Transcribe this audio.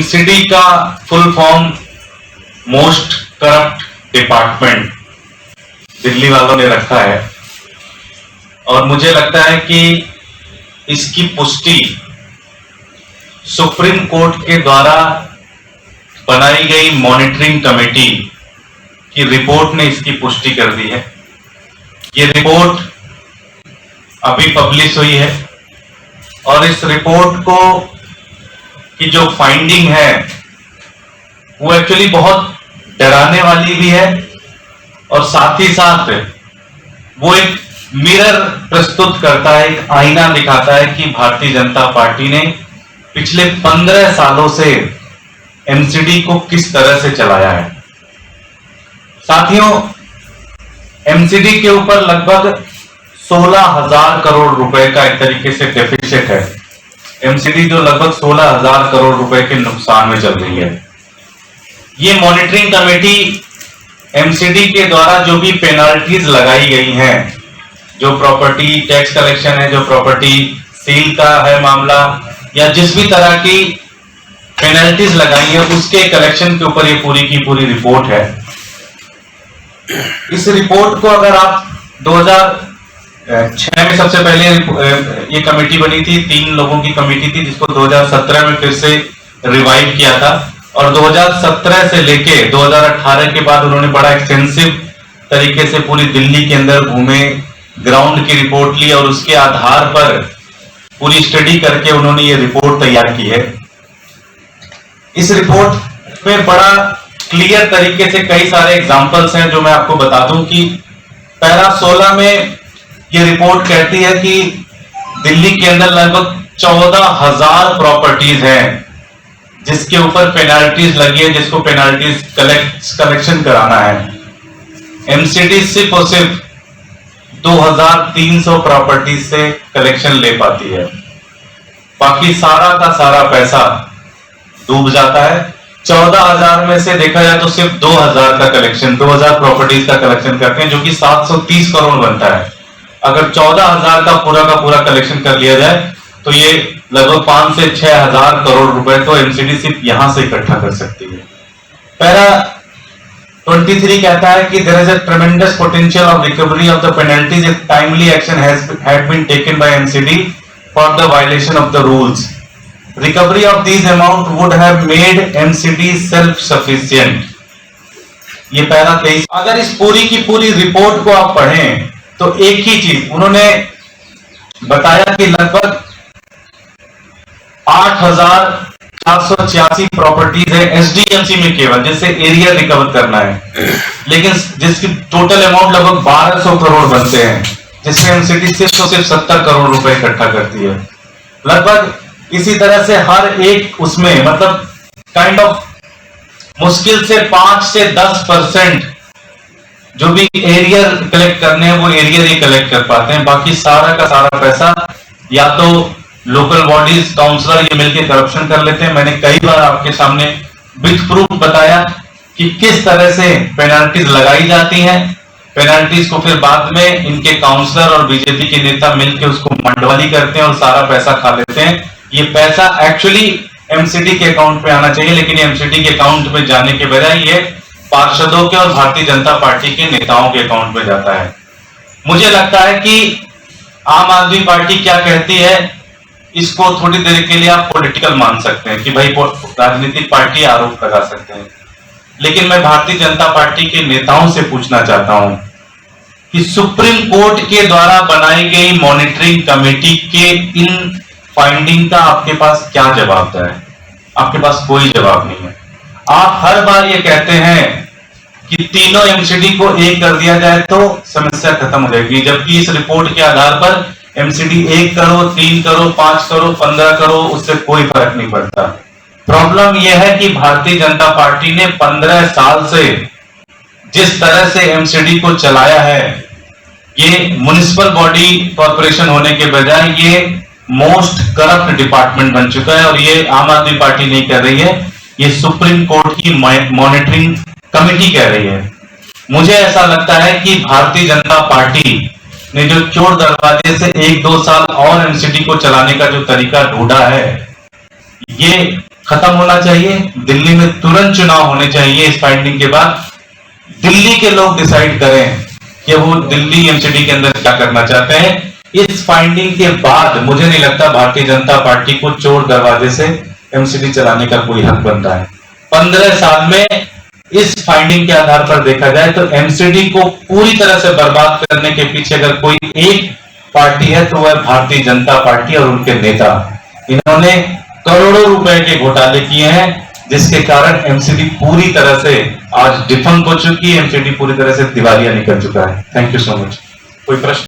MCD का full form most corrupt department Delhi वालों ने रखा है और मुझे लगता है कि इसकी पुष्टि सुप्रीम कोर्ट के द्वारा बनाई गई मॉनिटरिंग कमेटी की रिपोर्ट ने इसकी पुष्टि कर दी है। ये रिपोर्ट अभी पब्लिश हुई है और इस रिपोर्ट को की जो फाइंडिंग है वो एक्चुअली बहुत डराने वाली भी है और साथ ही साथ वो एक मिरर प्रस्तुत करता है, एक आईना दिखाता है कि भारतीय जनता पार्टी ने पिछले 15 सालों से एमसीडी को किस तरह से चलाया है। साथियों, एमसीडी के ऊपर लगभग 16,000 करोड़ रुपए का एक तरीके से डेफिसिट है। एमसीडी जो लगभग 16,000 करोड़ रुपए के नुकसान में चल रही है। ये मॉनिटरिंग कमेटी एमसीडी के द्वारा जो भी पेनाल्टीज लगाई गई हैं, जो प्रॉपर्टी टैक्स कलेक्शन है, जो प्रॉपर्टी सील का है मामला, या जिस भी तरह की पेनल्टीज लगाई है उसके कलेक्शन के ऊपर ये पूरी की पूरी रिपोर्ट है। इस रिपोर्ट को अगर आप 2006 में सबसे पहले ये कमेटी बनी थी, 3 लोगों की कमेटी थी जिसको 2017 में फिर से रिवाइव किया था और 2017 से लेके 2018 के बाद उन्होंने बड़ा एक्सटेंसिव तरीके से पूरी दिल्ली के अंदर घूमे, ग्राउंड की रिपोर्ट ली और उसके आधार पर पूरी स्टडी करके उन्होंने ये रिपोर्ट तैयार की है। इस रिपोर्ट में बड़ा क्लियर तरीके से कई सारे एग्जांपल्स हैं जो मैं आपको बता दूं कि पैरा 16 में ये रिपोर्ट कहती है कि दिल्ली के अंदर लगभग 14,000 प्रॉपर्टीज हैं जिसके ऊपर पेनाल्टीज लगी है, जिसको पेनाल्टीज कलेक्शन कराना है। एमसीडी सिर्फ और सिर्फ 2,300 प्रॉपर्टीज से कलेक्शन ले पाती है, बाकी सारा का सारा पैसा डूब जाता है। 14,000 में से देखा जाए तो सिर्फ 2,000 का कलेक्शन, 2,000 प्रॉपर्टीज का कलेक्शन करते हैं जो कि 730 करोड़ बनता है। अगर 14,000 का पूरा कलेक्शन कर लिया जाए तो ये लगभग 5 से 6,000 करोड़ रुपए तो एमसीडी सिर्फ यहां से इकट्ठा कर सकती है। पैरा 23 कहता है कि there is a tremendous potential of recovery of the penalties if timely action had been taken by MCD for the violation of the rules. Recovery of these amount would have made MCD self-sufficient. ये para 23। अगर इस पूरी की पूरी report को आप पढ़ें तो एक ही चीज उन्होंने बताया कि लगभग 8,486 प्रॉपर्टीज है एसडीएमसी में केवल, जिससे एरिया रिकवर करना है, लेकिन जिसकी टोटल अमाउंट लगभग 1,200 करोड़ बनते हैं, जिसमें एमसीडी सिर्फ 70 करोड़ रुपए इकट्ठा करती है। लगभग इसी तरह से हर एक उसमें मतलब काइंड ऑफ मुश्किल से 5 से 10% जो भी एरिया कलेक्ट करने हैं वो एरिया ही कलेक्ट कर पाते हैं, बाकी सारा का सारा पैसा या तो लोकल बॉडीज काउंसलर ये मिलकर करप्शन कर लेते हैं। मैंने कई बार आपके सामने विथ प्रूफ बताया कि किस तरह से पेनाल्टीज लगाई जाती हैं। पेनाल्टीज को फिर बाद में इनके काउंसलर और बीजेपी के नेता मिलकर उसको मंडवाली करते हैं और सारा पैसा खा लेते हैं। ये पैसा एक्चुअली एमसीडी के अकाउंट में आना चाहिए, लेकिन एमसीडी के अकाउंट में जाने के बजाय ये पार्षदों के और भारतीय जनता पार्टी के नेताओं के अकाउंट में जाता है। मुझे लगता है कि आम आदमी पार्टी क्या कहती है इसको थोड़ी देर के लिए आप पॉलिटिकल मान सकते हैं कि भाई राजनीतिक पार्टी आरोप लगा सकते हैं, लेकिन मैं भारतीय जनता पार्टी के नेताओं से पूछना चाहता हूं कि सुप्रीम कोर्ट के द्वारा बनाई गई मॉनिटरिंग कमेटी के इन फाइंडिंग का आपके पास क्या जवाब है? आपके पास कोई जवाब नहीं है। आप हर बार ये कहते हैं कि तीनों एमसीडी को एक कर दिया जाए तो समस्या खत्म हो जाएगी, जबकि इस रिपोर्ट के आधार पर एमसीडी 1 करो, 3 करो, 5 करो, 15 करो, उससे कोई फर्क नहीं पड़ता। प्रॉब्लम यह है कि भारतीय जनता पार्टी ने 15 साल से जिस तरह से एमसीडी को चलाया है, ये म्युनिसिपल बॉडी कॉर्पोरेशन होने के बजाय ये मोस्ट करप्ट डिपार्टमेंट बन चुका है। और ये आम आदमी पार्टी नहीं कह रही है, ये सुप्रीम कोर्ट की मॉनिटरिंग कमेटी कह रही है। मुझे ऐसा लगता है कि भारतीय जनता पार्टी ने जो चोर दरवाजे से 1-2 साल और एमसीडी को चलाने का जो तरीका ढूंढा है, ये खत्म होना चाहिए। दिल्ली में तुरंत चुनाव होने चाहिए। इस फाइंडिंग के बाद दिल्ली के लोग डिसाइड करें कि वो दिल्ली एमसीडी के अंदर क्या करना चाहते हैं। इस फाइंडिंग के बाद मुझे नहीं लगता भारतीय जनता पार्टी को चोर दरवाजे से एमसीडी चलाने का कोई हक बनता है। 15 साल में इस फाइंडिंग के आधार पर देखा जाए तो एमसीडी को पूरी तरह से बर्बाद करने के पीछे अगर कोई एक पार्टी है तो वह भारतीय जनता पार्टी और उनके नेता। इन्होंने करोड़ों रुपए के घोटाले किए हैं, जिसके कारण एमसीडी पूरी तरह से आज डिफंक हो चुकी है। एमसीडी पूरी तरह से दिवालिया निकल चुका है। Thank you so much. कोई प्रश्न?